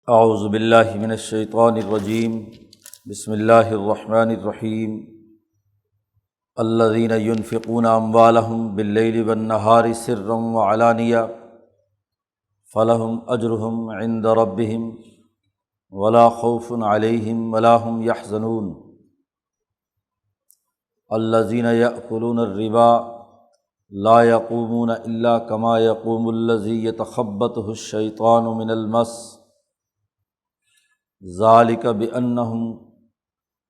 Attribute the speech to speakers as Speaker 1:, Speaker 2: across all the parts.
Speaker 1: اعوذ باللہ من الشیطان الرجیم بسم اللہ الرحمن الرحیم الذین ينفقون اموالهم باللیل والنہار سرا وعلانیہ فلہم اجرہم عند ربہم ولا خوف علیہم ولا هم یحزنون الذین یأکلون الربا لا یقومون الا کما یقوم الذی یتخبطہ الشیطان من المس ذالک بأنہم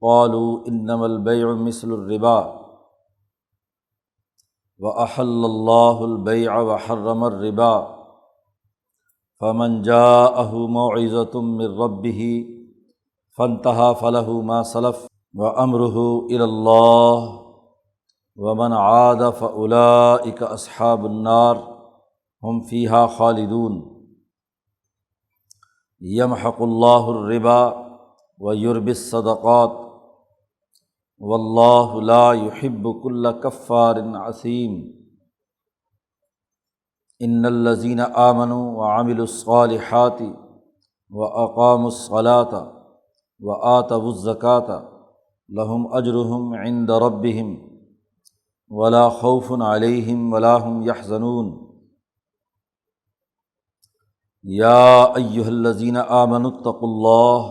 Speaker 1: قالوا انما البیع مثل الربا وأحل اللہ البیع وحرم الربا فمن جاءہ موعظۃ من ربہ فانتہی فلہ ما سلف وامرہ الی اللہ ومن عاد فاولئک اصحاب النار ہم فیہا خالدون یمحق اللہ الربا ویربی الصدقات واللہ لا یحب کل کفار اثیم ان الذین آمنوا وعملوا الصالحات واقاموا الصلاۃ وآتوا الزکاۃ لہم اجرہم عند ربہم ولا خوف علیہم ولا هم یحزنون یا ایہا الذین آمنوا اتقوا اللہ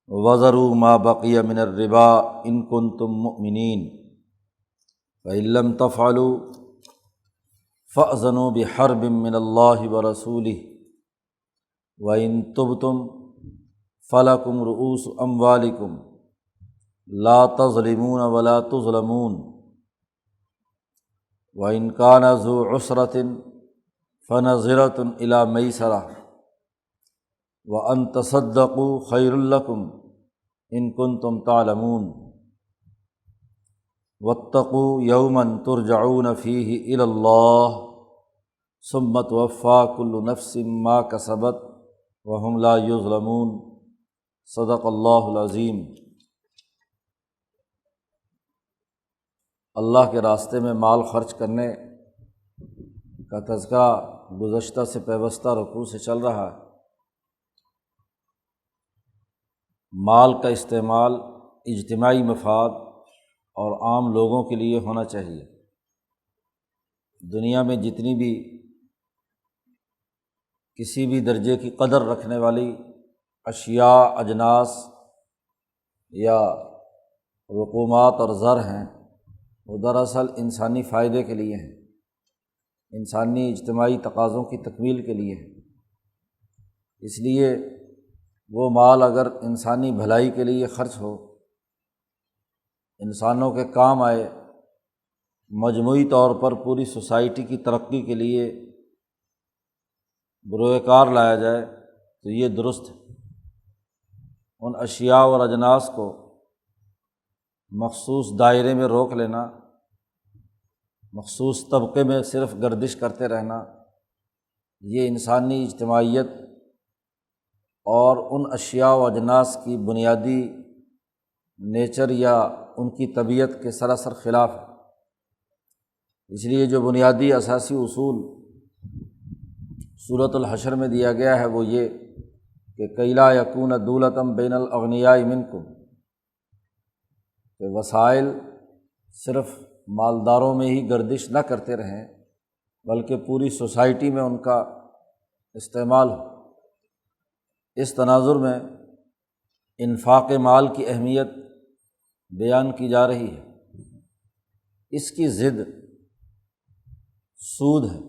Speaker 1: وذروا ما بقی من الربا ان کنتم مؤمنین فإن لم تفعلوا فأذنوا بحرب من اللہ ورسولہ وإن تبتم فلکم رؤوس اموالکم لا تظلمون ولا تظلمون وإن کان ذو عسرۃ فنظرۃ الی میسرہ وان تصدقوا خیر لکم ان کنتم تعلمون واتقوا یوما ترجعون فیہ الی اللہ ثم توفی کل نفس ما کسبت وہم لا یظلمون صدق اللہ العظیم۔ اللہ کے راستے میں مال خرچ کرنے کا تذکرہ گزشتہ سے پیوستہ رکوع سے چل رہا ہے۔ مال کا استعمال اجتماعی مفاد اور عام لوگوں کے لیے ہونا چاہیے۔ دنیا میں جتنی بھی کسی بھی درجے کی قدر رکھنے والی اشیاء، اجناس یا رقومات اور زر ہیں، وہ دراصل انسانی فائدے کے لیے ہیں، انسانی اجتماعی تقاضوں کی تکمیل کے لیے ہے۔ اس لیے وہ مال اگر انسانی بھلائی کے لیے خرچ ہو، انسانوں کے کام آئے، مجموعی طور پر پوری سوسائٹی کی ترقی کے لیے بروئے کار لایا جائے تو یہ درست ہے۔ ان اشیاء اور اجناس کو مخصوص دائرے میں روک لینا، مخصوص طبقے میں صرف گردش کرتے رہنا، یہ انسانی اجتماعیت اور ان اشیاء و اجناس کی بنیادی نیچر یا ان کی طبیعت کے سراسر خلاف ہے۔ اس لیے جو بنیادی اساسی اصول سورۃ الحشر میں دیا گیا ہے وہ یہ کہ کئی لا یکون دولۃ بین الاغنیاء منکم، کہ وسائل صرف مالداروں میں ہی گردش نہ کرتے رہیں بلکہ پوری سوسائٹی میں ان کا استعمال ہو۔ اس تناظر میں انفاق مال کی اہمیت بیان کی جا رہی ہے۔ اس کی ضد سود ہے،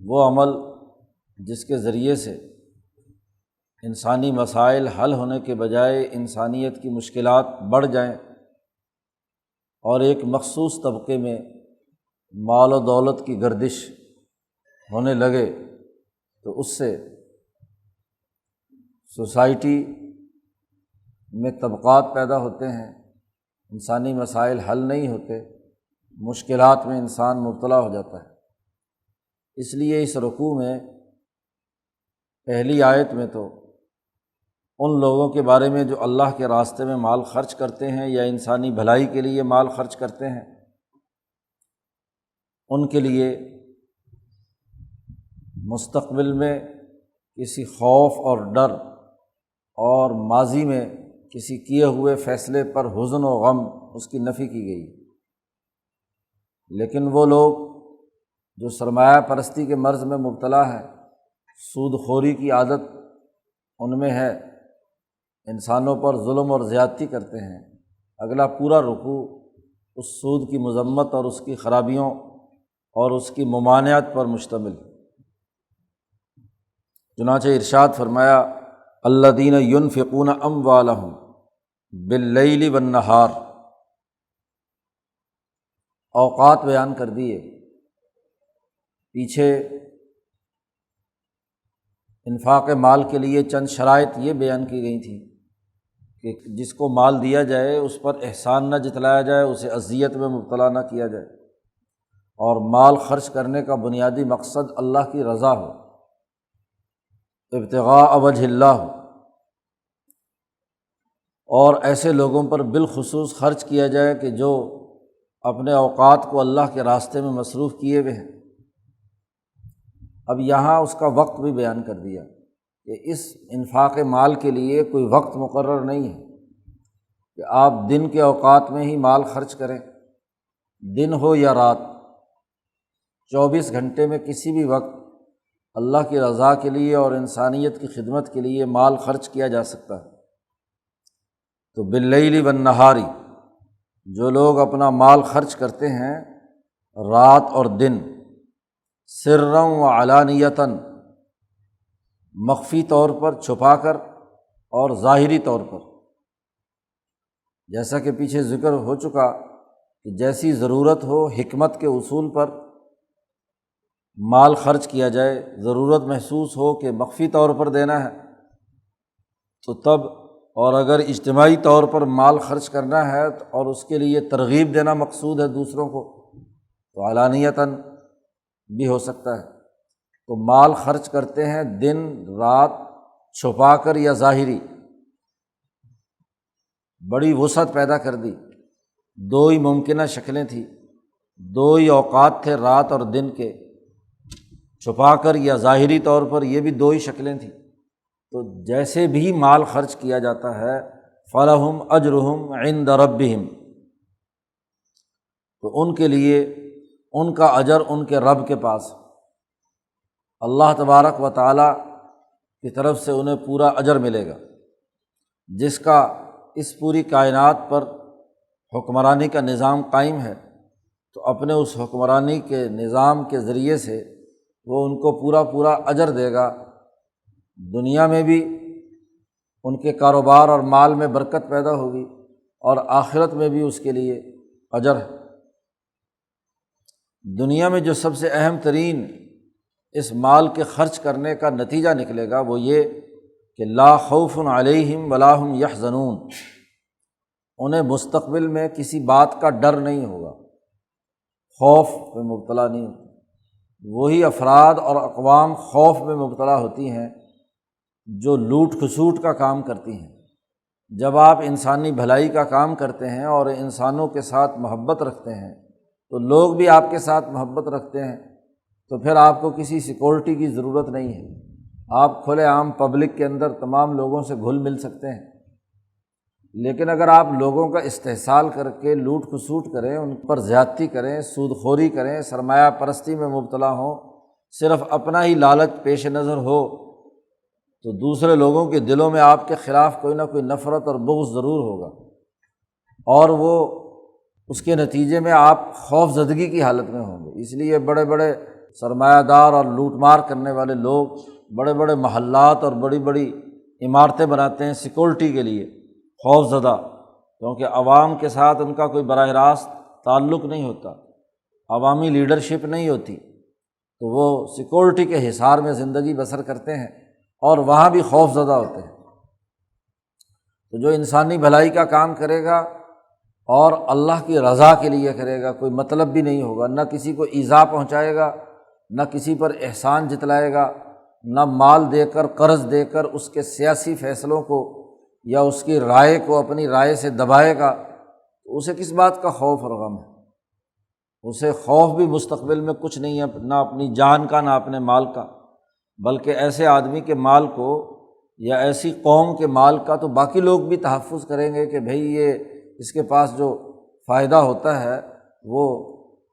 Speaker 1: وہ عمل جس کے ذریعے سے انسانی مسائل حل ہونے کے بجائے انسانیت کی مشکلات بڑھ جائیں اور ایک مخصوص طبقے میں مال و دولت کی گردش ہونے لگے تو اس سے سوسائٹی میں طبقات پیدا ہوتے ہیں، انسانی مسائل حل نہیں ہوتے، مشکلات میں انسان مبتلا ہو جاتا ہے۔ اس لیے اس رکوع میں پہلی آیت میں تو ان لوگوں کے بارے میں جو اللہ کے راستے میں مال خرچ کرتے ہیں یا انسانی بھلائی کے لیے مال خرچ کرتے ہیں، ان کے لیے مستقبل میں کسی خوف اور ڈر اور ماضی میں کسی کیے ہوئے فیصلے پر حزن و غم اس کی نفی کی گئی۔ لیکن وہ لوگ جو سرمایہ پرستی کے مرض میں مبتلا ہیں، سود خوری کی عادت ان میں ہے، انسانوں پر ظلم اور زیادتی کرتے ہیں، اگلا پورا رکوع اس سود کی مذمت اور اس کی خرابیوں اور اس کی ممانعت پر مشتمل۔ چنانچہ ارشاد فرمایا الذین ینفقون اموالہم باللیل والنہار، اوقات بیان کر دیے۔ پیچھے انفاق مال کے لیے چند شرائط یہ بیان کی گئی تھیں کہ جس کو مال دیا جائے اس پر احسان نہ جتلایا جائے، اسے اذیت میں مبتلا نہ کیا جائے، اور مال خرچ کرنے کا بنیادی مقصد اللہ کی رضا ہو، ابتغاء وجہ اللہ ہو، اور ایسے لوگوں پر بالخصوص خرچ کیا جائے کہ جو اپنے اوقات کو اللہ کے راستے میں مصروف کیے ہوئے ہیں۔ اب یہاں اس کا وقت بھی بیان کر دیا کہ اس انفاق مال کے لیے کوئی وقت مقرر نہیں ہے کہ آپ دن کے اوقات میں ہی مال خرچ کریں، دن ہو یا رات، 24 گھنٹے میں کسی بھی وقت اللہ کی رضا کے لیے اور انسانیت کی خدمت کے لیے مال خرچ کیا جا سکتا ہے۔ تو باللیل والنہار، جو لوگ اپنا مال خرچ کرتے ہیں رات اور دن، سرًا وعلانیۃً، مخفی طور پر چھپا کر اور ظاہری طور پر، جیسا کہ پیچھے ذکر ہو چکا کہ جیسی ضرورت ہو حکمت کے اصول پر مال خرچ کیا جائے، ضرورت محسوس ہو کہ مخفی طور پر دینا ہے تو تب، اور اگر اجتماعی طور پر مال خرچ کرنا ہے اور اس کے لیے ترغیب دینا مقصود ہے دوسروں کو تو علانیتاً بھی ہو سکتا ہے۔ تو مال خرچ کرتے ہیں دن رات، چھپا کر یا ظاہری، بڑی وسعت پیدا کر دی۔ دو ہی ممکنہ شکلیں تھیں، دو ہی اوقات تھے رات اور دن کے، چھپا کر یا ظاہری طور پر، یہ بھی دو ہی شکلیں تھیں۔ تو جیسے بھی مال خرچ کیا جاتا ہے فَلَهُمْ أَجْرُهُمْ عِنْدَ رَبِّهِمْ، تو ان کے لیے ان کا اجر ان کے رب کے پاس، اللہ تبارک و تعالیٰ کی طرف سے انہیں پورا اجر ملے گا، جس کا اس پوری کائنات پر حکمرانی کا نظام قائم ہے، تو اپنے اس حکمرانی کے نظام کے ذریعے سے وہ ان کو پورا اجر دے گا، دنیا میں بھی ان کے کاروبار اور مال میں برکت پیدا ہوگی اور آخرت میں بھی اس کے لیے اجر ہے۔ دنیا میں جو سب سے اہم ترین اس مال کے خرچ کرنے کا نتیجہ نکلے گا وہ یہ کہ لا خوف علیہم ولا ہم یحزنون، انہیں مستقبل میں کسی بات کا ڈر نہیں ہوگا، خوف میں مبتلا نہیں ہوگا۔ وہی افراد اور اقوام خوف میں مبتلا ہوتی ہیں جو لوٹ کھسوٹ کا کام کرتی ہیں۔ جب آپ انسانی بھلائی کا کام کرتے ہیں اور انسانوں کے ساتھ محبت رکھتے ہیں تو لوگ بھی آپ کے ساتھ محبت رکھتے ہیں، تو پھر آپ کو کسی سیکورٹی کی ضرورت نہیں ہے، آپ کھلے عام پبلک کے اندر تمام لوگوں سے گھل مل سکتے ہیں۔ لیکن اگر آپ لوگوں کا استحصال کر کے لوٹ کھسوٹ کریں، ان پر زیادتی کریں، سود خوری کریں، سرمایہ پرستی میں مبتلا ہوں، صرف اپنا ہی لالچ پیش نظر ہو، تو دوسرے لوگوں کے دلوں میں آپ کے خلاف کوئی نہ کوئی نفرت اور بغض ضرور ہوگا، اور وہ اس کے نتیجے میں آپ خوف زدگی کی حالت میں ہوں گے۔ اس لیے بڑے بڑے سرمایہ دار اور لوٹ مار کرنے والے لوگ بڑے بڑے محلات اور بڑی بڑی عمارتیں بناتے ہیں سیکورٹی کے لیے، خوف زدہ، کیونکہ عوام کے ساتھ ان کا کوئی براہ راست تعلق نہیں ہوتا، عوامی لیڈرشپ نہیں ہوتی، تو وہ سیکورٹی کے حصار میں زندگی بسر کرتے ہیں اور وہاں بھی خوف زدہ ہوتے ہیں۔ تو جو انسانی بھلائی کا کام کرے گا اور اللہ کی رضا کے لیے کرے گا، کوئی مطلب بھی نہیں ہوگا، نہ کسی کو ایذا پہنچائے گا، نہ کسی پر احسان جتلائے گا، نہ مال دے کر قرض دے کر اس کے سیاسی فیصلوں کو یا اس کی رائے کو اپنی رائے سے دبائے گا، تو اسے کس بات کا خوف اور غم ہے؟ اسے خوف بھی مستقبل میں کچھ نہیں ہے، نہ اپنی جان کا نہ اپنے مال کا۔ بلکہ ایسے آدمی کے مال کو یا ایسی قوم کے مال کا تو باقی لوگ بھی تحفظ کریں گے کہ بھئی یہ اس کے پاس جو فائدہ ہوتا ہے وہ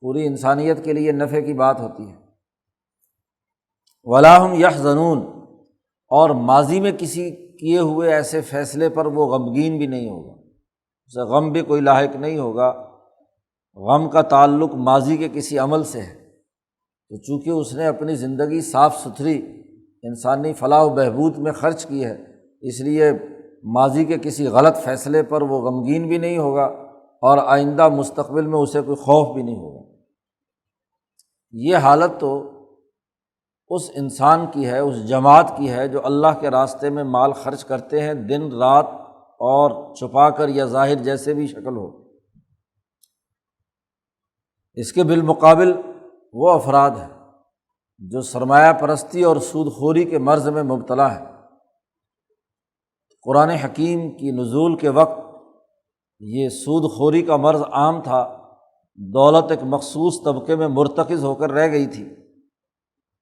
Speaker 1: پوری انسانیت کے لیے نفع کی بات ہوتی ہے۔ وَلَا هُمْ يَحْزَنُونَ، اور ماضی میں کسی کیے ہوئے ایسے فیصلے پر وہ غمگین بھی نہیں ہوگا، اسے غم بھی کوئی لاحق نہیں ہوگا۔ غم کا تعلق ماضی کے کسی عمل سے ہے، تو چونکہ اس نے اپنی زندگی صاف ستھری انسانی فلاح و بہبود میں خرچ کی ہے، اس لیے ماضی کے کسی غلط فیصلے پر وہ غمگین بھی نہیں ہوگا، اور آئندہ مستقبل میں اسے کوئی خوف بھی نہیں ہوگا۔ یہ حالت تو اس انسان کی ہے، اس جماعت کی ہے جو اللہ کے راستے میں مال خرچ کرتے ہیں دن رات، اور چھپا کر یا ظاہر جیسے بھی شکل ہو۔ اس کے بالمقابل وہ افراد ہیں جو سرمایہ پرستی اور سود خوری کے مرض میں مبتلا ہے۔ قرآن حکیم کی نزول کے وقت یہ سود خوری کا مرض عام تھا، دولت ایک مخصوص طبقے میں مرتکز ہو کر رہ گئی تھی،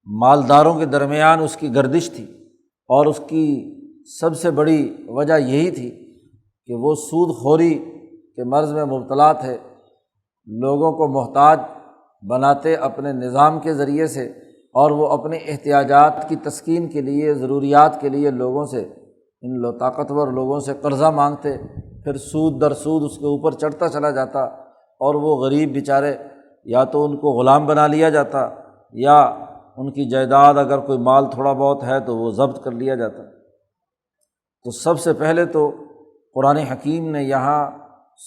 Speaker 1: مالداروں کے درمیان اس کی گردش تھی، اور اس کی سب سے بڑی وجہ یہی تھی کہ وہ سود خوری کے مرض میں مبتلا تھے، لوگوں کو محتاج بناتے اپنے نظام کے ذریعے سے، اور وہ اپنے احتیاجات کی تسکین کے لیے، ضروریات کے لیے لوگوں سے، ان طاقتور لوگوں سے قرضہ مانگتے، پھر سود در سود اس کے اوپر چڑھتا چلا جاتا، اور وہ غریب بیچارے یا تو ان کو غلام بنا لیا جاتا، یا ان کی جائیداد اگر کوئی مال تھوڑا بہت ہے تو وہ ضبط کر لیا جاتا۔ تو سب سے پہلے تو قرآن حکیم نے یہاں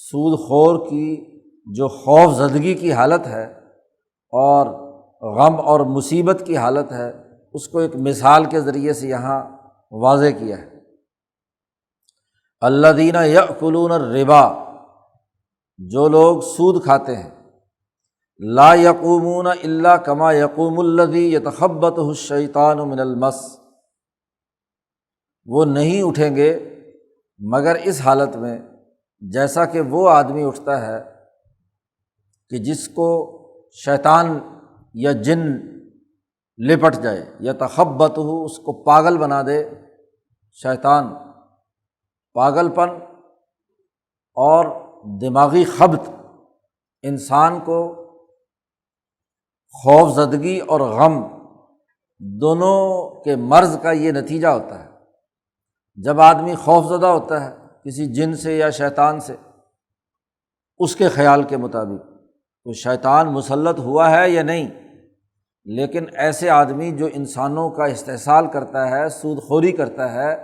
Speaker 1: سود خور کی جو خوف زدگی کی حالت ہے اور غم اور مصیبت کی حالت ہے، اس کو ایک مثال کے ذریعے سے یہاں واضح کیا ہے۔ الذین یأکلون الربا، جو لوگ سود کھاتے ہیں، لا یقومون الا کما یقوم الذی یتخبطہ الشیطان من المس، وہ نہیں اٹھیں گے مگر اس حالت میں جیسا کہ وہ آدمی اٹھتا ہے کہ جس کو شیطان یا جن لپٹ جائے، یتخبطہ، اس کو پاگل بنا دے شیطان۔ پاگل پن اور دماغی خبط انسان کو خوف زدگی اور غم دونوں کے مرض کا یہ نتیجہ ہوتا ہے۔ جب آدمی خوف زدہ ہوتا ہے کسی جن سے یا شیطان سے، اس کے خیال کے مطابق وہ شیطان مسلط ہوا ہے یا نہیں، لیکن ایسے آدمی جو انسانوں کا استحصال کرتا ہے، سود خوری کرتا ہے،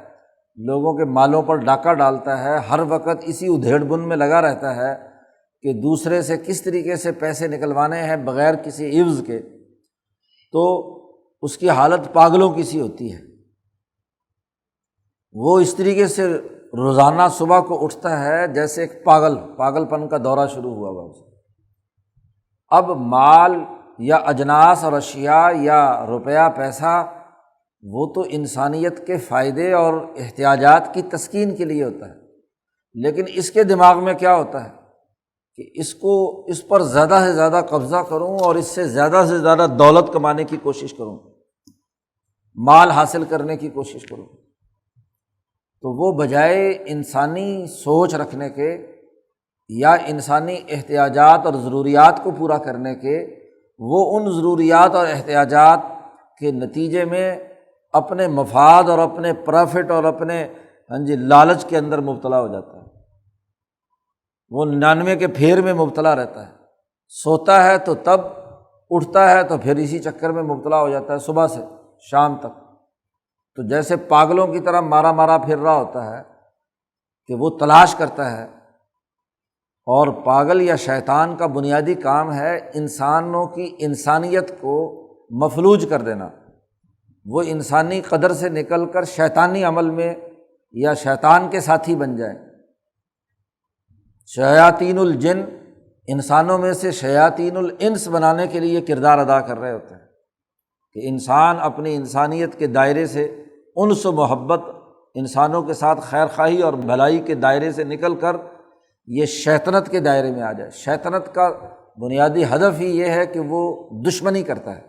Speaker 1: لوگوں کے مالوں پر ڈاکہ ڈالتا ہے، ہر وقت اسی ادھیڑ بن میں لگا رہتا ہے کہ دوسرے سے کس طریقے سے پیسے نکلوانے ہیں بغیر کسی عوض کے، تو اس کی حالت پاگلوں کی سی ہوتی ہے۔ وہ اس طریقے سے روزانہ صبح کو اٹھتا ہے جیسے ایک پاگل پن کا دورہ شروع ہوا ہوا اسے۔ اب مال یا اجناس اور اشیاء یا روپیہ پیسہ وہ تو انسانیت کے فائدے اور احتیاجات کی تسکین کے لیے ہوتا ہے، لیکن اس کے دماغ میں کیا ہوتا ہے کہ اس پر زیادہ سے زیادہ قبضہ کروں اور اس سے زیادہ دولت کمانے کی کوشش کروں، مال حاصل کرنے کی کوشش کروں۔ تو وہ بجائے انسانی سوچ رکھنے کے یا انسانی احتیاجات اور ضروریات کو پورا کرنے کے، وہ ان ضروریات اور احتیاجات کے نتیجے میں اپنے مفاد اور اپنے پرافٹ اور اپنے لالچ کے اندر مبتلا ہو جاتا ہے۔ وہ 99 کے پھیر میں مبتلا رہتا ہے، سوتا ہے تو تب، اٹھتا ہے تو پھر اسی چکر میں مبتلا ہو جاتا ہے صبح سے شام تک۔ تو جیسے پاگلوں کی طرح مارا پھر رہا ہوتا ہے کہ وہ تلاش کرتا ہے، اور پاگل یا شیطان کا بنیادی کام ہے انسانوں کی انسانیت کو مفلوج کر دینا، وہ انسانی قدر سے نکل کر شیطانی عمل میں یا شیطان کے ساتھی بن جائے۔ شیاطین الجن انسانوں میں سے شیاطین الانس بنانے کے لیے کردار ادا کر رہے ہوتے ہیں کہ انسان اپنی انسانیت کے دائرے سے انس و محبت، انسانوں کے ساتھ خیر خواہی اور بھلائی کے دائرے سے نکل کر یہ شیطنت کے دائرے میں آ جائے۔ شیطنت کا بنیادی ہدف ہی یہ ہے کہ وہ دشمنی کرتا ہے،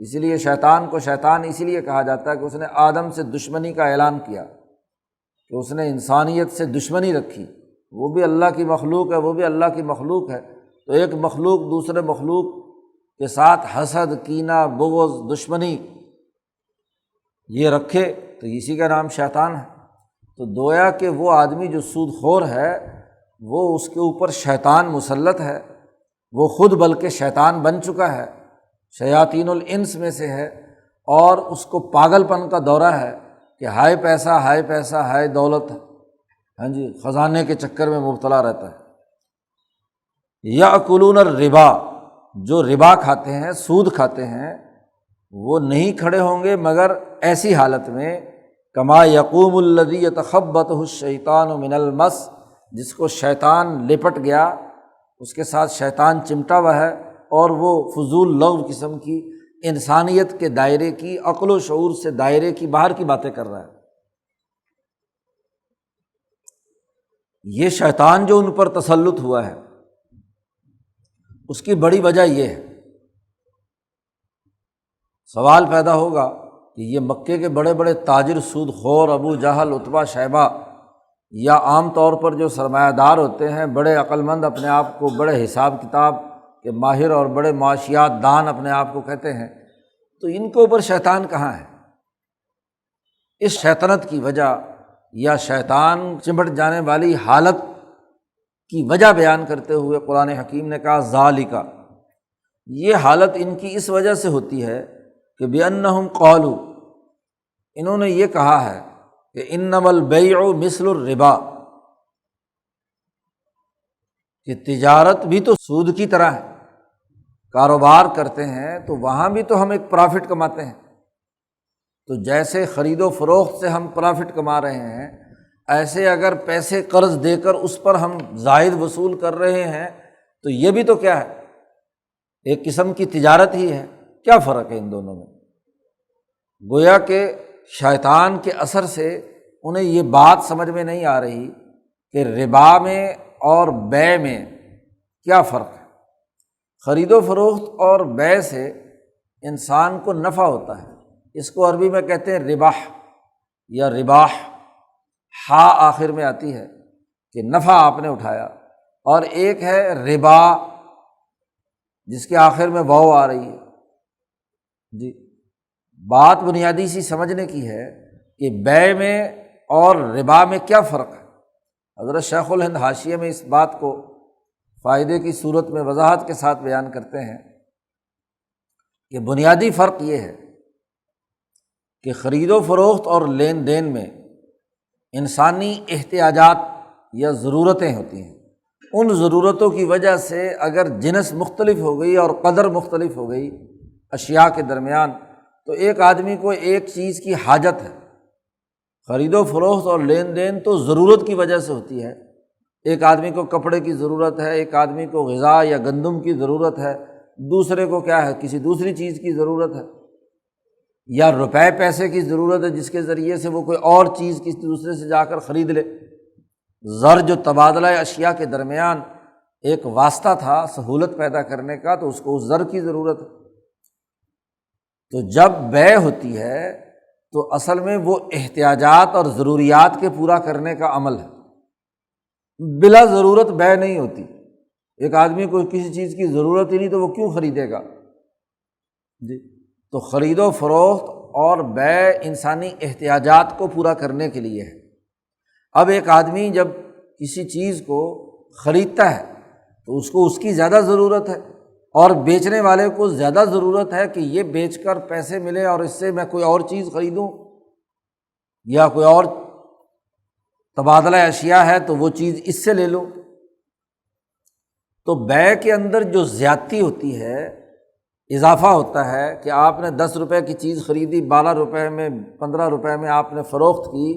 Speaker 1: اس لیے شیطان کو شیطان اسی لیے کہا جاتا ہے کہ اس نے آدم سے دشمنی کا اعلان کیا، کہ اس نے انسانیت سے دشمنی رکھی۔ وہ بھی اللہ کی مخلوق ہے، وہ بھی اللہ کی مخلوق ہے، تو ایک مخلوق دوسرے مخلوق کے ساتھ حسد، کینہ، بغض، دشمنی یہ رکھے تو اسی کا نام شیطان ہے۔ تو گویا کہ وہ آدمی جو سود خور ہے وہ اس کے اوپر شیطان مسلط ہے، وہ خود بلکہ شیطان بن چکا ہے، شیاطین الانس میں سے ہے، اور اس کو پاگل پن کا دورہ ہے کہ ہائے پیسہ، ہائے پیسہ، ہائے دولت، ہاں جی، خزانے کے چکر میں مبتلا رہتا ہے۔ یأکلون الربا، جو ربا کھاتے ہیں، سود کھاتے ہیں، وہ نہیں کھڑے ہوں گے مگر ایسی حالت میں کما یقوم الذی یتخبطہ الشیطان من المس، جس کو شیطان لپٹ گیا، اس کے ساتھ شیطان چمٹا ہوا ہے، اور وہ فضول لغو قسم کی، انسانیت کے دائرے کی، عقل و شعور سے دائرے کی باہر کی باتیں کر رہا ہے۔ یہ شیطان جو ان پر تسلط ہوا ہے اس کی بڑی وجہ یہ ہے۔ سوال پیدا ہوگا کہ یہ مکے کے بڑے بڑے تاجر، سود خور، ابو جہل، عتبہ، شیبہ، یا عام طور پر جو سرمایہ دار ہوتے ہیں، بڑے عقل مند اپنے آپ کو بڑے حساب کتاب کے ماہر اور بڑے معاشیات دان اپنے آپ کو کہتے ہیں، تو ان کے اوپر شیطان کہاں ہے؟ اس شیطنت کی وجہ یا شیطان چمٹ جانے والی حالت کی وجہ بیان کرتے ہوئے قرآن حکیم نے کہا ذالک، یہ حالت ان کی اس وجہ سے ہوتی ہے کہ بِأَنَّهُمْ قَالُوا، انہوں نے یہ کہا ہے کہ انما البیع مثل الربا، کہ تجارت بھی تو سود کی طرح ہے، کاروبار کرتے ہیں تو وہاں بھی تو ہم ایک پرافٹ کماتے ہیں، تو جیسے خرید و فروخت سے ہم پرافٹ کما رہے ہیں، ایسے اگر پیسے قرض دے کر اس پر ہم زائد وصول کر رہے ہیں تو یہ بھی تو کیا ہے، ایک قسم کی تجارت ہی ہے۔ کیا فرق ہے ان دونوں میں؟ گویا کہ شیطان کے اثر سے انہیں یہ بات سمجھ میں نہیں آ رہی کہ ربا میں اور بیع میں کیا فرق ہے۔ خرید و فروخت اور بیع سے انسان کو نفع ہوتا ہے، اس کو عربی میں کہتے ہیں ربح یا رباح، ہا آخر میں آتی ہے کہ نفع آپ نے اٹھایا، اور ایک ہے ربا جس کے آخر میں واو آ رہی ہے۔ جی، بات بنیادی سی سمجھنے کی ہے کہ بیع میں اور ربا میں کیا فرق ہے۔ حضرت شیخ الہند حاشیے میں اس بات کو فائدے کی صورت میں وضاحت کے ساتھ بیان کرتے ہیں کہ بنیادی فرق یہ ہے کہ خرید و فروخت اور لین دین میں انسانی احتیاجات یا ضرورتیں ہوتی ہیں، ان ضرورتوں کی وجہ سے اگر جنس مختلف ہو گئی اور قدر مختلف ہو گئی اشیاء کے درمیان، تو ایک آدمی کو ایک چیز کی حاجت ہے۔ خرید و فروخت اور لین دین تو ضرورت کی وجہ سے ہوتی ہے، ایک آدمی کو کپڑے کی ضرورت ہے، ایک آدمی کو غذا یا گندم کی ضرورت ہے، دوسرے کو کیا ہے، کسی دوسری چیز کی ضرورت ہے، یا روپے پیسے کی ضرورت ہے جس کے ذریعے سے وہ کوئی اور چیز کسی دوسرے سے جا کر خرید لے۔ زر جو تبادلہ اشیاء کے درمیان ایک واسطہ تھا سہولت پیدا کرنے کا، تو اس کو اس زر کی ضرورت ہے۔ تو جب بیع ہوتی ہے تو اصل میں وہ احتیاجات اور ضروریات کے پورا کرنے کا عمل ہے، بلا ضرورت بیع نہیں ہوتی۔ ایک آدمی کو کسی چیز کی ضرورت ہی نہیں تو وہ کیوں خریدے گا؟ جی، تو خرید و فروخت اور بیع انسانی احتیاجات کو پورا کرنے کے لیے ہے۔ اب ایک آدمی جب کسی چیز کو خریدتا ہے تو اس کو اس کی زیادہ ضرورت ہے، اور بیچنے والے کو زیادہ ضرورت ہے کہ یہ بیچ کر پیسے ملے اور اس سے میں کوئی اور چیز خریدوں یا کوئی اور تبادلہ اشیاء ہے تو وہ چیز اس سے لے لو۔ تو بیع کے اندر جو زیادتی ہوتی ہے، اضافہ ہوتا ہے کہ آپ نے 10 روپے کی چیز خریدی، 12 روپے میں، 15 روپے میں آپ نے فروخت کی،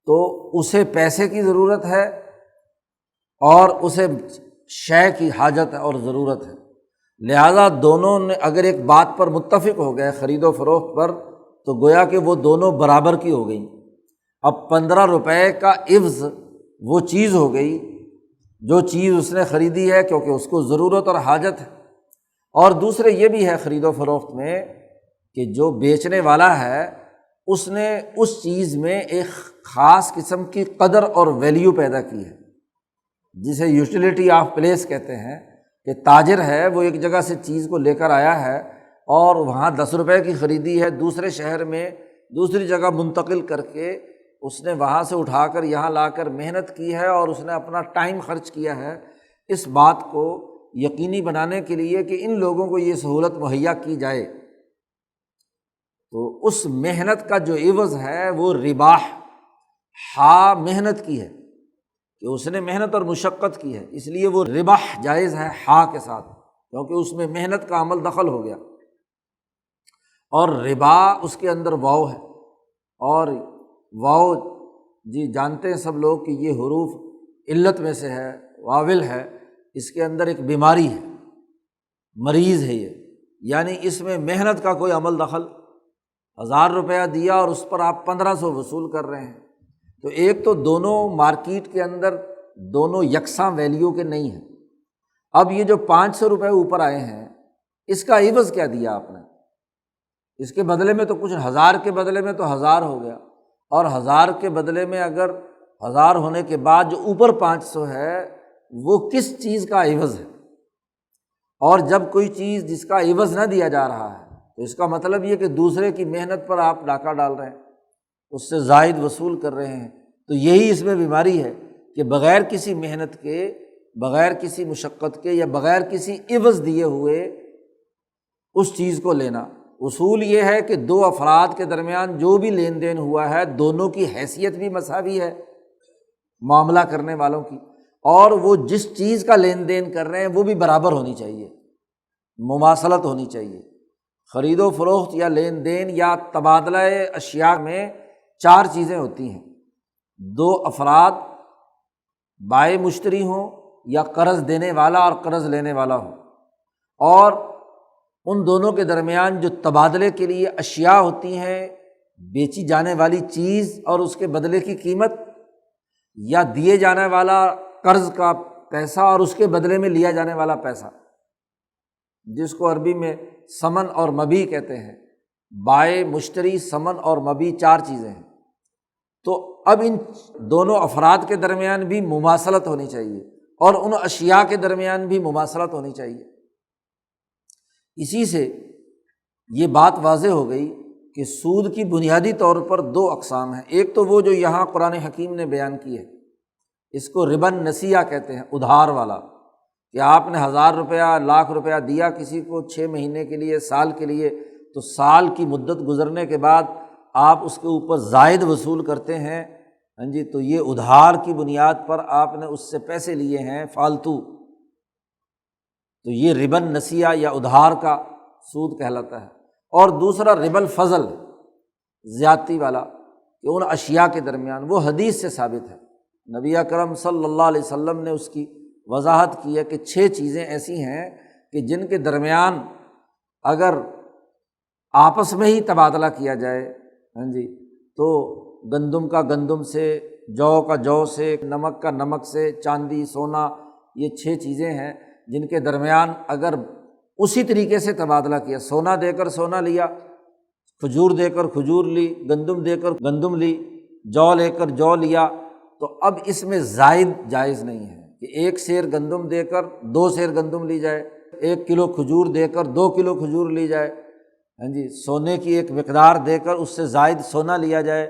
Speaker 1: تو اسے پیسے کی ضرورت ہے اور اسے شے کی حاجت اور ضرورت ہے، لہٰذا دونوں نے اگر ایک بات پر متفق ہو گئے خرید و فروخت پر، تو گویا کہ وہ دونوں برابر کی ہو گئیں۔ اب 15 روپے کا عوض وہ چیز ہو گئی جو چیز اس نے خریدی ہے، کیونکہ اس کو ضرورت اور حاجت ہے۔ اور دوسرے یہ بھی ہے خرید و فروخت میں کہ جو بیچنے والا ہے اس نے اس چیز میں ایک خاص قسم کی قدر اور ویلیو پیدا کی ہے، جسے یوٹیلیٹی آف پلیس کہتے ہیں، کہ تاجر ہے وہ ایک جگہ سے چیز کو لے کر آیا ہے اور وہاں 10 روپے کی خریدی ہے، دوسرے شہر میں دوسری جگہ منتقل کر کے اس نے وہاں سے اٹھا کر یہاں لا کر محنت کی ہے اور اس نے اپنا ٹائم خرچ کیا ہے، اس بات کو یقینی بنانے کے لیے کہ ان لوگوں کو یہ سہولت مہیا کی جائے، تو اس محنت کا جو عوض ہے وہ رباح محنت کی ہے، کہ اس نے محنت اور مشقت کی ہے، اس لیے وہ ربح جائز ہے کے ساتھ، کیونکہ اس میں محنت کا عمل دخل ہو گیا، اور ربا اس کے اندر واو ہے، اور واو جانتے ہیں سب لوگ کہ یہ حروف علت میں سے ہے، واول ہے، اس کے اندر ایک بیماری ہے، مریض ہے یہ، یعنی اس میں محنت کا کوئی عمل دخل، 1000 روپیہ دیا اور اس پر آپ 1500 وصول کر رہے ہیں، تو ایک تو دونوں مارکیٹ کے اندر دونوں یکساں ویلیو کے نہیں ہیں۔ اب یہ جو 500 روپے اوپر آئے ہیں اس کا عوض کیا دیا آپ نے؟ اس کے بدلے میں تو کچھ 1000 کے بدلے میں تو 1000 ہو گیا، اور 1000 کے بدلے میں اگر 1000 ہونے کے بعد جو اوپر 500 ہے وہ کس چیز کا عوض ہے؟ اور جب کوئی چیز جس کا عوض نہ دیا جا رہا ہے تو اس کا مطلب یہ کہ دوسرے کی محنت پر آپ ڈاکہ ڈال رہے ہیں، اس سے زائد وصول کر رہے ہیں، تو یہی اس میں بیماری ہے کہ بغیر کسی محنت کے، بغیر کسی مشقت کے، یا بغیر کسی عوض دیے ہوئے اس چیز کو لینا۔ اصول یہ ہے کہ دو افراد کے درمیان جو بھی لین دین ہوا ہے دونوں کی حیثیت بھی مساوی ہے معاملہ کرنے والوں کی، اور وہ جس چیز کا لین دین کر رہے ہیں وہ بھی برابر ہونی چاہیے، مماثلت ہونی چاہیے۔ خرید و فروخت یا لین دین یا تبادلہ اشیاء میں 4 چیزیں ہوتی ہیں، 2 افراد بائع مشتری ہوں یا قرض دینے والا اور قرض لینے والا ہو، اور ان دونوں کے درمیان جو تبادلے کے لیے اشیاء ہوتی ہیں، بیچی جانے والی چیز اور اس کے بدلے کی قیمت، یا دیے جانے والا قرض کا پیسہ اور اس کے بدلے میں لیا جانے والا پیسہ، جس کو عربی میں ثمن اور مبیع کہتے ہیں۔ بائع مشتری ثمن اور مبیع 4 چیزیں ہیں، تو اب ان دونوں افراد کے درمیان بھی مماثلت ہونی چاہیے اور ان اشیاء کے درمیان بھی مماثلت ہونی چاہیے۔ اسی سے یہ بات واضح ہو گئی کہ سود کی بنیادی طور پر 2 اقسام ہیں، ایک تو وہ جو یہاں قرآن حکیم نے بیان کی ہے، اس کو ربا نسیہ کہتے ہیں، ادھار والا، کہ آپ نے 1000 روپیہ، 1,00,000 روپیہ دیا کسی کو 6 مہینے کے لیے، سال کے لیے، تو سال کی مدت گزرنے کے بعد آپ اس کے اوپر زائد وصول کرتے ہیں، ہاں جی، تو یہ ادھار کی بنیاد پر آپ نے اس سے پیسے لیے ہیں فالتو، تو یہ ربا نسیہ یا ادھار کا سود کہلاتا ہے۔ اور دوسرا ربا الفضل، زیادتی والا، کہ ان اشیاء کے درمیان، وہ حدیث سے ثابت ہے، نبی اکرم صلی اللہ علیہ وسلم نے اس کی وضاحت کی ہے کہ 6 چیزیں ایسی ہیں کہ جن کے درمیان اگر آپس میں ہی تبادلہ کیا جائے، ہاں جی، تو گندم کا گندم سے، جو کا جو سے، نمک کا نمک سے، چاندی سونا، یہ 6 چیزیں ہیں جن کے درمیان اگر اسی طریقے سے تبادلہ کیا، سونا دے کر سونا لیا، کھجور دے کر کھجور لی، گندم دے کر گندم لی، جو لے کر جو لیا، تو اب اس میں زائد جائز نہیں ہے کہ 1 سیر گندم دے کر 2 سیر گندم لی جائے، 1 کلو کھجور دے کر 2 کلو کھجور لی جائے، ہاں جی، سونے کی ایک مقدار دے کر اس سے زائد سونا لیا جائے،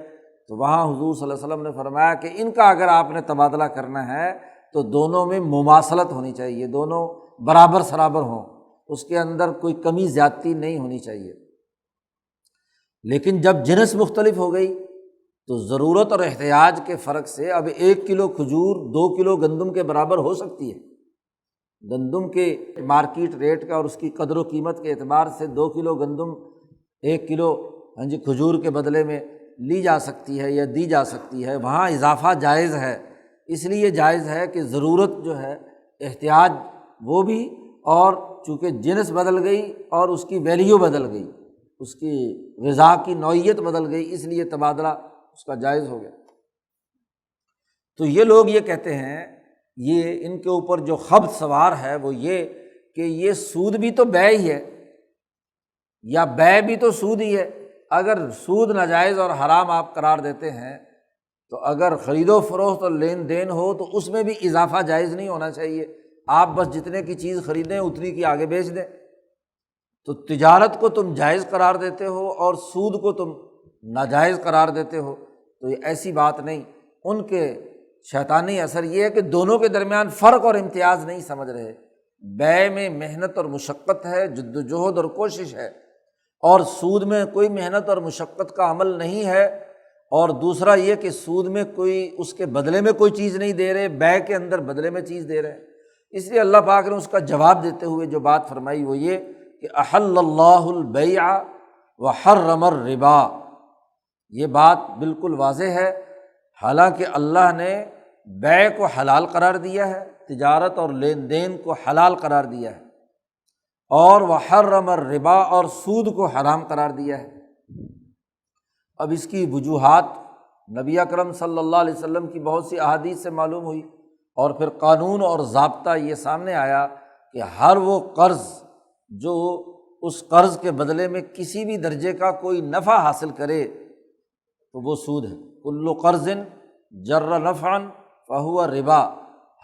Speaker 1: تو وہاں حضور صلی اللہ علیہ وسلم نے فرمایا کہ ان کا اگر آپ نے تبادلہ کرنا ہے تو دونوں میں مماثلت ہونی چاہیے، دونوں برابر سرابر ہوں، اس کے اندر کوئی کمی زیادتی نہیں ہونی چاہیے۔ لیکن جب جنس مختلف ہو گئی تو ضرورت اور احتیاج کے فرق سے اب 1 کلو کھجور 2 کلو گندم کے برابر ہو سکتی ہے، گندم کے مارکیٹ ریٹ کا اور اس کی قدر و قیمت کے اعتبار سے 2 کلو گندم 1 کلو ہاں جی کھجور کے بدلے میں لی جا سکتی ہے یا دی جا سکتی ہے، وہاں اضافہ جائز ہے، اس لیے جائز ہے کہ ضرورت جو ہے، احتیاج وہ بھی، اور چونکہ جنس بدل گئی اور اس کی ویلیو بدل گئی، اس کی غذا کی نوعیت بدل گئی، اس لیے تبادلہ اس کا جائز ہو گیا۔ تو یہ لوگ یہ کہتے ہیں، یہ ان کے اوپر جو خبط سوار ہے وہ یہ کہ یہ سود بھی تو بیع ہی ہے، یا بے بھی تو سود ہی ہے۔ اگر سود ناجائز اور حرام آپ قرار دیتے ہیں تو اگر خرید و فروخت اور لین دین ہو تو اس میں بھی اضافہ جائز نہیں ہونا چاہیے۔ آپ بس جتنے کی چیز خریدیں اتنی کی آگے بیچ دیں۔ تو تجارت کو تم جائز قرار دیتے ہو اور سود کو تم ناجائز قرار دیتے ہو، تو یہ ایسی بات نہیں۔ ان کے شیطانی اثر یہ ہے کہ دونوں کے درمیان فرق اور امتیاز نہیں سمجھ رہے۔ بے میں محنت اور مشقت ہے، جد و جہد اور کوشش ہے، اور سود میں کوئی محنت اور مشقت کا عمل نہیں ہے۔ اور دوسرا یہ کہ سود میں کوئی اس کے بدلے میں کوئی چیز نہیں دے رہے، بے کے اندر بدلے میں چیز دے رہے ہیں۔ اس لیے اللہ پاک نے اس کا جواب دیتے ہوئے جو بات فرمائی وہ یہ کہ احل اللہ البیع وحرم الربا، یہ بات بالکل واضح ہے۔ حالانکہ اللہ نے بیع کو حلال قرار دیا ہے، تجارت اور لین دین کو حلال قرار دیا ہے، اور وحرم الربا، اور سود کو حرام قرار دیا ہے۔ اب اس کی وجوہات نبی اکرم صلی اللہ علیہ وسلم کی بہت سی احادیث سے معلوم ہوئی، اور پھر قانون اور ضابطہ یہ سامنے آیا کہ ہر وہ قرض جو اس قرض کے بدلے میں کسی بھی درجے کا کوئی نفع حاصل کرے تو وہ سود ہے۔ کل قرض جر نفعا فہو ربا،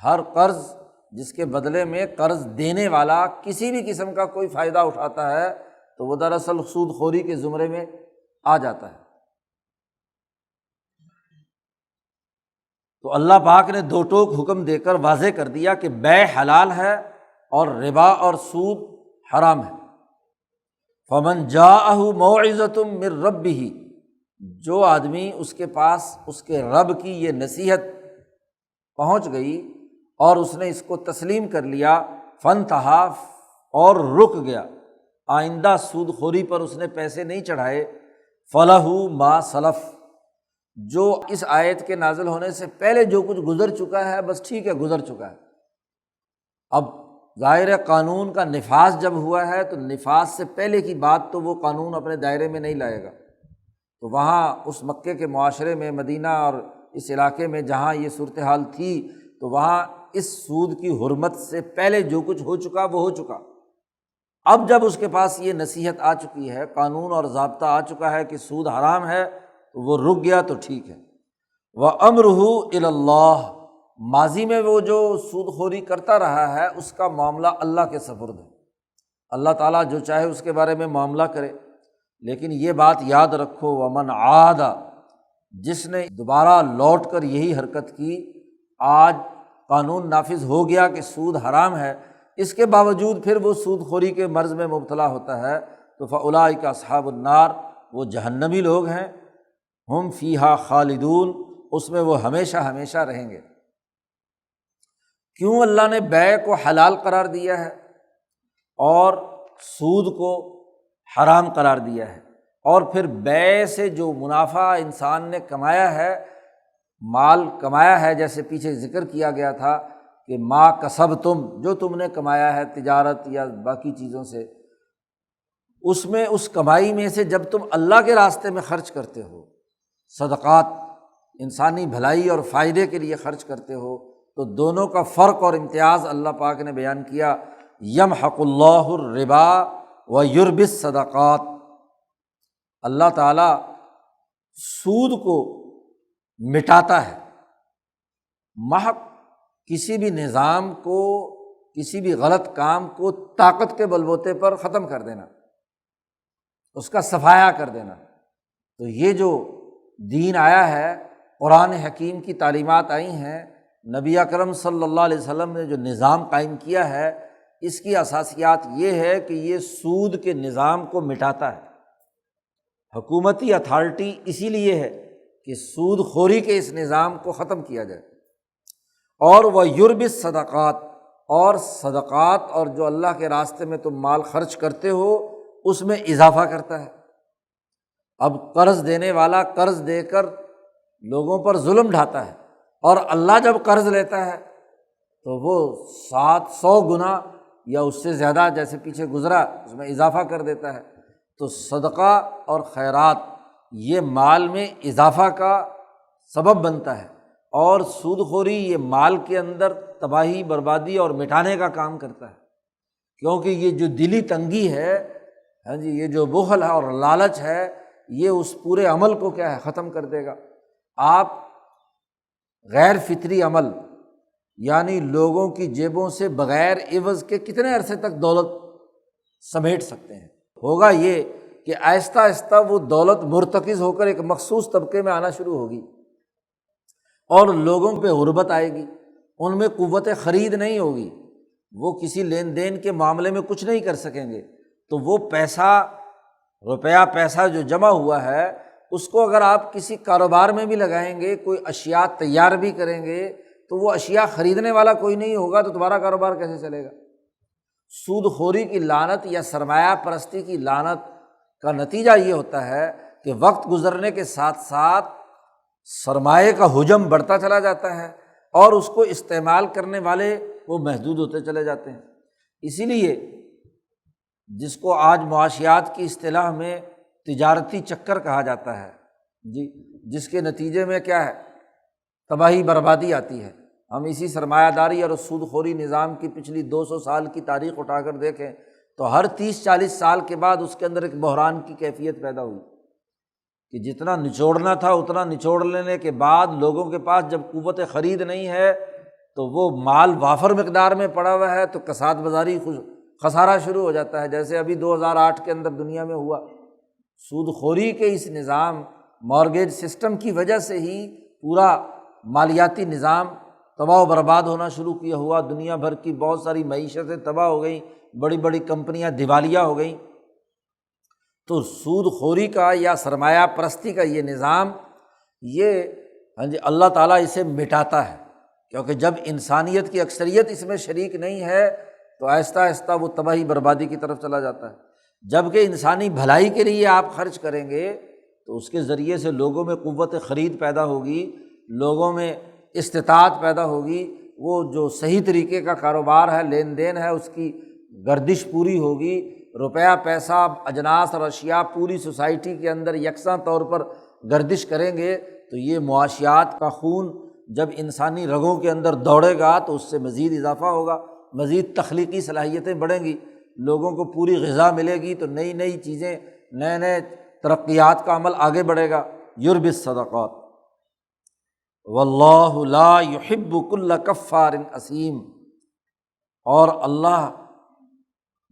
Speaker 1: ہر قرض جس کے بدلے میں قرض دینے والا کسی بھی قسم کا کوئی فائدہ اٹھاتا ہے تو وہ دراصل سود خوری کے زمرے میں آ جاتا ہے۔ تو اللہ پاک نے دو ٹوک حکم دے کر واضح کر دیا کہ بیع حلال ہے اور ربا اور سود حرام ہے۔ فمن جاءہ موعظۃ من ربہ، جو آدمی اس کے پاس اس کے رب کی یہ نصیحت پہنچ گئی اور اس نے اس کو تسلیم کر لیا، فانتہا، اور رک گیا، آئندہ سود خوری پر اس نے پیسے نہیں چڑھائے، فلہ ما سلف، جو اس آیت کے نازل ہونے سے پہلے جو کچھ گزر چکا ہے بس ٹھیک ہے، گزر چکا ہے۔ اب ظاہر ہے قانون کا نفاذ جب ہوا ہے تو نفاذ سے پہلے کی بات تو وہ قانون اپنے دائرے میں نہیں لائے گا۔ تو وہاں اس مکے کے معاشرے میں، مدینہ اور اس علاقے میں جہاں یہ صورتحال تھی، تو وہاں اس سود کی حرمت سے پہلے جو کچھ ہو چکا وہ ہو چکا۔ اب جب اس کے پاس یہ نصیحت آ چکی ہے، قانون اور ضابطہ آ چکا ہے کہ سود حرام ہے، تو وہ رک گیا تو ٹھیک ہے۔ وَأَمْرُهُ إِلَى اللَّهِ، ماضی میں وہ جو سود خوری کرتا رہا ہے اس کا معاملہ اللہ کے سپرد ہے، اللہ تعالیٰ جو چاہے اس کے بارے میں معاملہ کرے۔ لیکن یہ بات یاد رکھو، وَمَنْ عَادَ، جس نے دوبارہ لوٹ کر یہی حرکت کی، آج قانون نافذ ہو گیا کہ سود حرام ہے، اس کے باوجود پھر وہ سود خوری کے مرض میں مبتلا ہوتا ہے، تو فَأُولَٰئِکَ أَصْحَابُ النَّارِ، وہ جہنمی لوگ ہیں، ہم فیہا خالدون، اس میں وہ ہمیشہ ہمیشہ رہیں گے۔ کیوں اللہ نے بیع کو حلال قرار دیا ہے اور سود کو حرام قرار دیا ہے؟ اور پھر بیع سے جو منافع انسان نے کمایا ہے، مال کمایا ہے، جیسے پیچھے ذکر کیا گیا تھا کہ ما کسبتم، جو تم نے کمایا ہے تجارت یا باقی چیزوں سے، اس میں اس کمائی میں سے جب تم اللہ کے راستے میں خرچ کرتے ہو، صدقات، انسانی بھلائی اور فائدے کے لیے خرچ کرتے ہو، تو دونوں کا فرق اور امتیاز اللہ پاک نے بیان کیا۔ یمحق اللہ الربا ویربی الصدقات، اللہ تعالیٰ سود کو مٹاتا ہے۔ محق کسی بھی نظام کو، کسی بھی غلط کام کو طاقت کے بلبوتے پر ختم کر دینا، اس کا صفایا کر دینا۔ تو یہ جو دین آیا ہے، قرآن حکیم کی تعلیمات آئی ہیں، نبی اکرم صلی اللہ علیہ وسلم نے جو نظام قائم کیا ہے، اس کی اساسیات یہ ہے کہ یہ سود کے نظام کو مٹاتا ہے۔ حکومتی اتھارٹی اسی لیے ہے کہ سود خوری کے اس نظام کو ختم کیا جائے، اور وہ یربی الصدقات، اور صدقات اور جو اللہ کے راستے میں تم مال خرچ کرتے ہو اس میں اضافہ کرتا ہے۔ اب قرض دینے والا قرض دے کر لوگوں پر ظلم ڈھاتا ہے، اور اللہ جب قرض لیتا ہے تو وہ 700 گنا یا اس سے زیادہ، جیسے پیچھے گزرا، اس میں اضافہ کر دیتا ہے۔ تو صدقہ اور خیرات یہ مال میں اضافہ کا سبب بنتا ہے، اور سود خوری یہ مال کے اندر تباہی، بربادی اور مٹانے کا کام کرتا ہے، کیونکہ یہ جو دلی تنگی ہے، ہاں جی، یہ جو بخل ہے اور لالچ ہے یہ اس پورے عمل کو کیا ہے ختم کر دے گا۔ آپ غیر فطری عمل یعنی لوگوں کی جیبوں سے بغیر عوض کے کتنے عرصے تک دولت سمیٹ سکتے ہیں؟ ہوگا یہ کہ آہستہ آہستہ وہ دولت مرتکز ہو کر ایک مخصوص طبقے میں آنا شروع ہوگی اور لوگوں پہ غربت آئے گی، ان میں قوت خرید نہیں ہوگی، وہ کسی لین دین کے معاملے میں کچھ نہیں کر سکیں گے۔ تو وہ پیسہ، روپیہ پیسہ جو جمع ہوا ہے اس کو اگر آپ کسی کاروبار میں بھی لگائیں گے، کوئی اشیاء تیار بھی کریں گے تو وہ اشیاء خریدنے والا کوئی نہیں ہوگا تو تمہارا کاروبار کیسے چلے گا؟ سود خوری کی لعنت یا سرمایہ پرستی کی لعنت کا نتیجہ یہ ہوتا ہے کہ وقت گزرنے کے ساتھ ساتھ سرمایے کا حجم بڑھتا چلا جاتا ہے اور اس کو استعمال کرنے والے وہ محدود ہوتے چلے جاتے ہیں۔ اسی لیے جس کو آج معاشیات کی اصطلاح میں تجارتی چکر کہا جاتا ہے جی، جس کے نتیجے میں کیا ہے تباہی بربادی آتی ہے۔ ہم اسی سرمایہ داری اور سود خوری نظام کی پچھلی 200 سال کی تاریخ اٹھا کر دیکھیں تو ہر 30-40 سال کے بعد اس کے اندر ایک بحران کی کیفیت پیدا ہوئی کہ جتنا نچوڑنا تھا اتنا نچوڑ لینے کے بعد لوگوں کے پاس جب قوت خرید نہیں ہے تو وہ مال وافر مقدار میں پڑا ہوا ہے تو کساد بازاری خسارہ شروع ہو جاتا ہے، جیسے ابھی 2008 کے اندر دنیا میں ہوا۔ سود خوری کے اس نظام مارگیج سسٹم کی وجہ سے ہی پورا مالیاتی نظام تباہ و برباد ہونا شروع کیا ہوا، دنیا بھر کی بہت ساری معیشتیں تباہ ہو گئیں، بڑی بڑی کمپنیاں دیوالیہ ہو گئیں۔ تو سود خوری کا یا سرمایہ پرستی کا یہ نظام یہ اللہ تعالیٰ اسے مٹاتا ہے، کیونکہ جب انسانیت کی اکثریت اس میں شریک نہیں ہے تو آہستہ آہستہ وہ تباہی بربادی کی طرف چلا جاتا ہے۔ جبکہ انسانی بھلائی کے لیے آپ خرچ کریں گے تو اس کے ذریعے سے لوگوں میں قوت خرید پیدا ہوگی، لوگوں میں استطاعت پیدا ہوگی، وہ جو صحیح طریقے کا کاروبار ہے، لین دین ہے، اس کی گردش پوری ہوگی، روپیہ پیسہ اجناس اور اشیاء پوری سوسائٹی کے اندر یکساں طور پر گردش کریں گے تو یہ معاشیات کا خون جب انسانی رگوں کے اندر دوڑے گا تو اس سے مزید اضافہ ہوگا، مزید تخلیقی صلاحیتیں بڑھیں گی، لوگوں کو پوری غذا ملے گی تو نئی نئی چیزیں، نئے نئے ترقیات کا عمل آگے بڑھے گا۔ یربی الصدقات واللہ لا یحب کل کفار اثیم، اور اللہ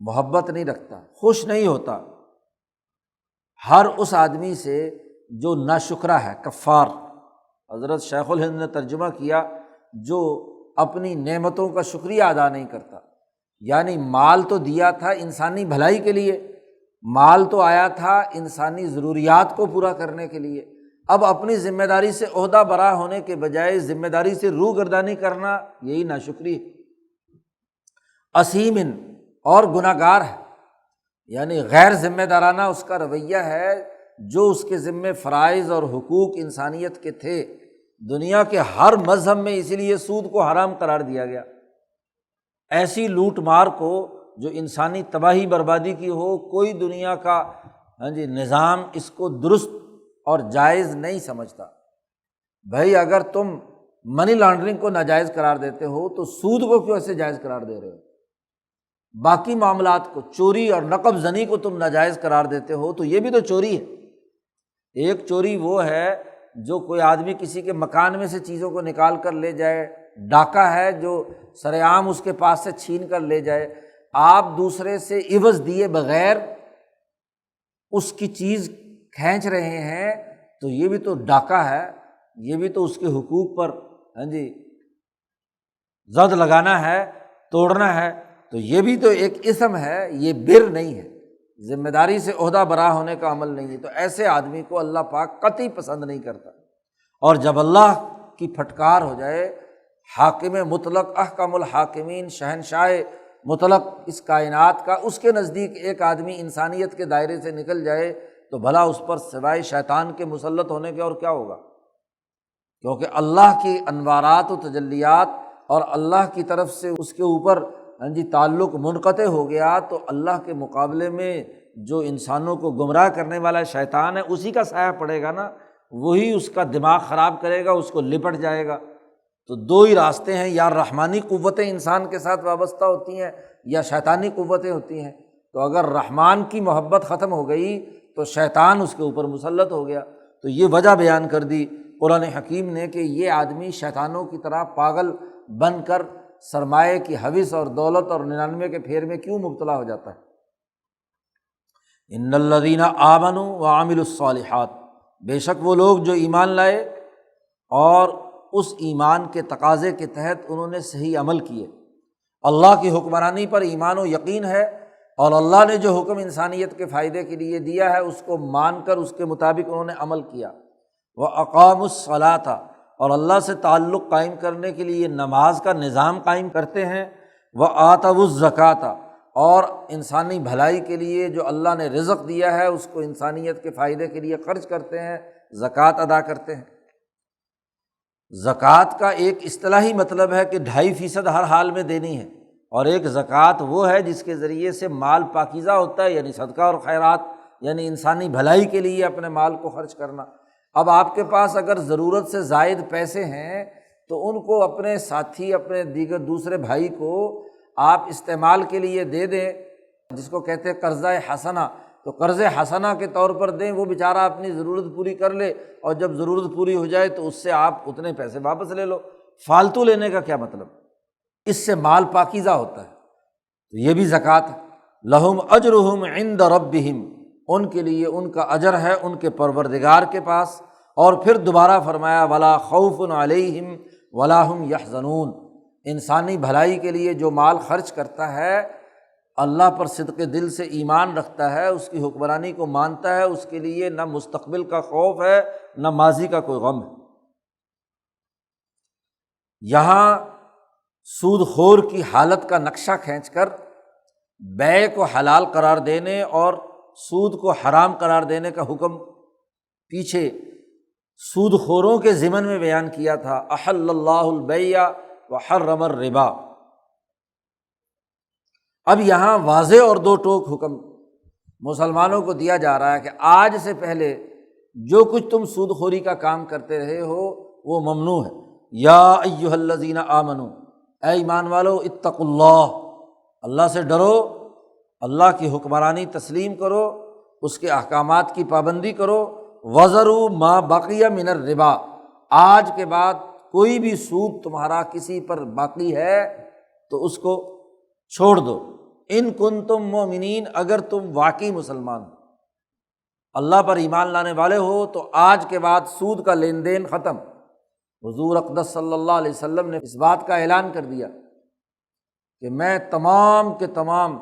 Speaker 1: محبت نہیں رکھتا، خوش نہیں ہوتا ہر اس آدمی سے جو ناشکرا ہے، کفار۔ حضرت شیخ الہند نے ترجمہ کیا جو اپنی نعمتوں کا شکریہ ادا نہیں کرتا، یعنی مال تو دیا تھا انسانی بھلائی کے لیے، مال تو آیا تھا انسانی ضروریات کو پورا کرنے کے لیے، اب اپنی ذمہ داری سے عہدہ برا ہونے کے بجائے ذمہ داری سے روگردانی کرنا، یہی ناشکری ہے۔ اسیمن، اور گناہ گار ہے، یعنی غیر ذمہ دارانہ اس کا رویہ ہے، جو اس کے ذمے فرائض اور حقوق انسانیت کے تھے دنیا کے ہر مذہب میں، اسی لیے سود کو حرام قرار دیا گیا۔ ایسی لوٹ مار کو جو انسانی تباہی بربادی کی ہو، کوئی دنیا کا نظام اس کو درست اور جائز نہیں سمجھتا۔ بھائی اگر تم منی لانڈرنگ کو ناجائز قرار دیتے ہو تو سود کو کیوں ایسے جائز قرار دے رہے ہو؟ باقی معاملات کو، چوری اور نقب زنی کو تم ناجائز قرار دیتے ہو تو یہ بھی تو چوری ہے۔ ایک چوری وہ ہے جو کوئی آدمی کسی کے مکان میں سے چیزوں کو نکال کر لے جائے، ڈاکہ ہے جو سر عام اس کے پاس سے چھین کر لے جائے۔ آپ دوسرے سے عوض دیے بغیر اس کی چیز کھینچ رہے ہیں تو یہ بھی تو ڈاکہ ہے، یہ بھی تو اس کے حقوق پر زد لگانا ہے، توڑنا ہے، تو یہ بھی تو ایک اسم ہے، یہ بر نہیں ہے، ذمہ داری سے عہدہ برا ہونے کا عمل نہیں ہے۔ تو ایسے آدمی کو اللہ پاک قطعی پسند نہیں کرتا۔ اور جب اللہ کی پھٹکار ہو جائے، حاکم مطلق، احکم الحاکمین، شہنشاہ مطلق اس کائنات کا، اس کے نزدیک ایک آدمی انسانیت کے دائرے سے نکل جائے تو بھلا اس پر سوائے شیطان کے مسلط ہونے کے اور کیا ہوگا؟ کیونکہ اللہ کی انوارات و تجلیات اور اللہ کی طرف سے اس کے اوپر تعلق منقطع ہو گیا تو اللہ کے مقابلے میں جو انسانوں کو گمراہ کرنے والا شیطان ہے اسی کا سایہ پڑے گا نا، وہی اس کا دماغ خراب کرے گا، اس کو لپٹ جائے گا۔ تو دو ہی راستے ہیں، یا رحمانی قوتیں انسان کے ساتھ وابستہ ہوتی ہیں یا شیطانی قوتیں ہوتی ہیں۔ تو اگر رحمان کی محبت ختم ہو گئی تو شیطان اس کے اوپر مسلط ہو گیا۔ تو یہ وجہ بیان کر دی قرآن حکیم نے کہ یہ آدمی شیطانوں کی طرح پاگل بن کر سرمایہ کی ہوس اور دولت اور 99 کے پھیر میں کیوں مبتلا ہو جاتا ہے۔ ان الذین آمنوا وعملوا الصالحات، بے شک وہ لوگ جو ایمان لائے اور اس ایمان کے تقاضے کے تحت انہوں نے صحیح عمل کیے، اللہ کی حکمرانی پر ایمان و یقین ہے، اور اللہ نے جو حکم انسانیت کے فائدے کے لیے دیا ہے اس کو مان کر اس کے مطابق انہوں نے عمل کیا۔ وَأَقَامُوا الصَّلَاةَ، اور اللہ سے تعلق قائم کرنے کے لیے نماز کا نظام قائم کرتے ہیں۔ وَآتَوُا الزَّکَاةَ، اور انسانی بھلائی کے لیے جو اللہ نے رزق دیا ہے اس کو انسانیت کے فائدے کے لیے خرچ کرتے ہیں، زکوٰۃ ادا کرتے ہیں۔ زکوٰۃ کا ایک اصطلاحی مطلب ہے کہ 2.5% ہر حال میں دینی ہے، اور ایک زکوٰۃ وہ ہے جس کے ذریعے سے مال پاکیزہ ہوتا ہے، یعنی صدقہ اور خیرات، یعنی انسانی بھلائی کے لیے اپنے مال کو خرچ کرنا۔ اب آپ کے پاس اگر ضرورت سے زائد پیسے ہیں تو ان کو اپنے ساتھی، اپنے دیگر دوسرے بھائی کو آپ استعمال کے لیے دے دیں، جس کو کہتے ہیں قرضہ حسنہ، تو قرض حسنہ کے طور پر دیں، وہ بیچارہ اپنی ضرورت پوری کر لے، اور جب ضرورت پوری ہو جائے تو اس سے آپ اتنے پیسے واپس لے لو۔ فالتو لینے کا کیا مطلب؟ اس سے مال پاکیزہ ہوتا ہے، تو یہ بھی زکوٰۃ ہے۔ لہم اجرہم عند ربہم، ان کے لیے ان کا اجر ہے ان کے پروردگار کے پاس۔ اور پھر دوبارہ فرمایا ولا خوف علیہم ولا ہم یحزنون، انسانی بھلائی کے لیے جو مال خرچ کرتا ہے، اللہ پر صدق دل سے ایمان رکھتا ہے، اس کی حکمرانی کو مانتا ہے، اس کے لیے نہ مستقبل کا خوف ہے نہ ماضی کا کوئی غم ہے۔ یہاں سود خور کی حالت کا نقشہ کھینچ کر بیع کو حلال قرار دینے اور سود کو حرام قرار دینے کا حکم پیچھے سود خوروں کے ضمن میں بیان کیا تھا۔ احل اللہ البیع وحرم الربا، اب یہاں واضح اور دو ٹوک حکم مسلمانوں کو دیا جا رہا ہے کہ آج سے پہلے جو کچھ تم سود خوری کا کام کرتے رہے ہو وہ ممنوع ہے۔ یا ایھا الذین آمنوا، اے ایمان والو، اتقوا اللہ، اللہ سے ڈرو، اللہ کی حکمرانی تسلیم کرو، اس کے احکامات کی پابندی کرو۔ وذروا ما بقی من الربا، آج کے بعد کوئی بھی سود تمہارا کسی پر باقی ہے تو اس کو چھوڑ دو۔ ان کنتم مؤمنین، اگر تم واقعی مسلمان ہو، اللہ پر ایمان لانے والے ہو، تو آج کے بعد سود کا لین دین ختم۔ حضور اقدس صلی اللہ علیہ وسلم نے اس بات کا اعلان کر دیا کہ میں تمام کے تمام،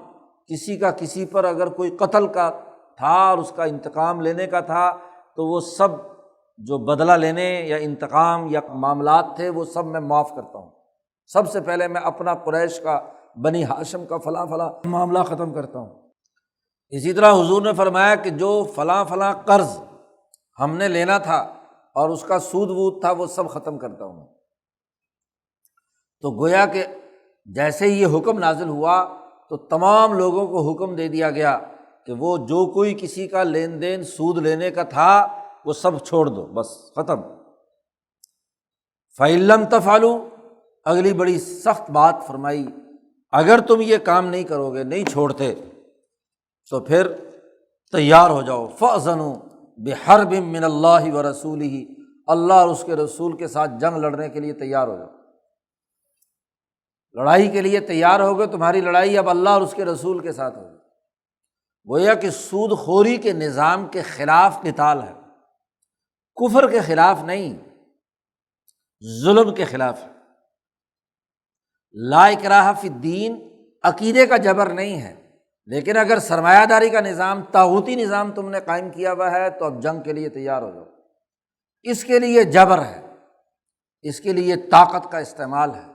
Speaker 1: کسی کا کسی پر اگر کوئی قتل کا تھا اور اس کا انتقام لینے کا تھا تو وہ سب جو بدلہ لینے یا انتقام یا معاملات تھے وہ سب میں معاف کرتا ہوں۔ سب سے پہلے میں اپنا قریش کا، بنی ہاشم کا فلاں فلاں معاملہ ختم کرتا ہوں۔ اسی طرح حضور نے فرمایا کہ جو فلاں فلاں قرض ہم نے لینا تھا اور اس کا سود وود تھا وہ سب ختم کرتا ہوں۔ تو گویا کہ جیسے ہی یہ حکم نازل ہوا تو تمام لوگوں کو حکم دے دیا گیا کہ وہ جو کوئی کسی کا لین دین سود لینے کا تھا وہ سب چھوڑ دو، بس ختم۔ فَإِن لَّمْ تَفْعَلُوا، اگلی بڑی سخت بات فرمائی، اگر تم یہ کام نہیں کرو گے، نہیں چھوڑتے، تو پھر تیار ہو جاؤ۔ فَأْذَنُوا بِحَرْبٍ مِّنَ اللَّهِ وَرَسُولِهِ، اللہ اور اس کے رسول کے ساتھ جنگ لڑنے کے لیے تیار ہو جاؤ۔ لڑائی کے لیے تیار ہو گئے، تمہاری لڑائی اب اللہ اور اس کے رسول کے ساتھ ہوگی۔ گویا کہ سود خوری کے نظام کے خلاف قتال ہے، کفر کے خلاف نہیں، ظلم کے خلاف ہے۔ لا اکراہ فی الدین، عقیدے کا جبر نہیں ہے، لیکن اگر سرمایہ داری کا نظام، طاغوتی نظام تم نے قائم کیا ہوا ہے تو اب جنگ کے لیے تیار ہو جاؤ۔ اس کے لیے جبر ہے، اس کے لیے طاقت کا استعمال ہے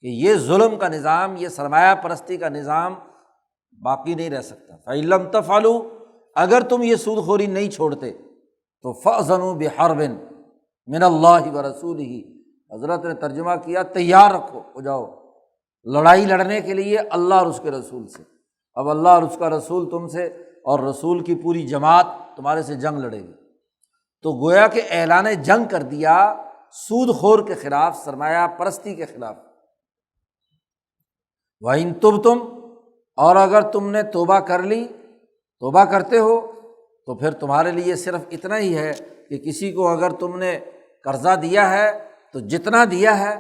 Speaker 1: کہ یہ ظلم کا نظام، یہ سرمایہ پرستی کا نظام باقی نہیں رہ سکتا۔ فَإِن لَّمْ تَفْعَلُوا، اگر تم یہ سود خوری نہیں چھوڑتے تو فَأْذَنُوا بِحَرْبٍ مِّنَ اللَّهِ وَرَسُولِهِ، حضرت نے ترجمہ کیا تیار رکھو، ہو جاؤ لڑائی لڑنے کے لیے اللہ اور اس کے رسول سے۔ اب اللہ اور اس کا رسول تم سے اور رسول کی پوری جماعت تمہارے سے جنگ لڑے گی۔ تو گویا کہ اعلان جنگ کر دیا سود خور کے خلاف، سرمایہ پرستی کے خلاف۔ وَإِن تُبْتُمْ، اور اگر تم نے توبہ کر لی، توبہ کرتے ہو، تو پھر تمہارے لیے صرف اتنا ہی ہے کہ کسی کو اگر تم نے قرضہ دیا ہے تو جتنا دیا ہے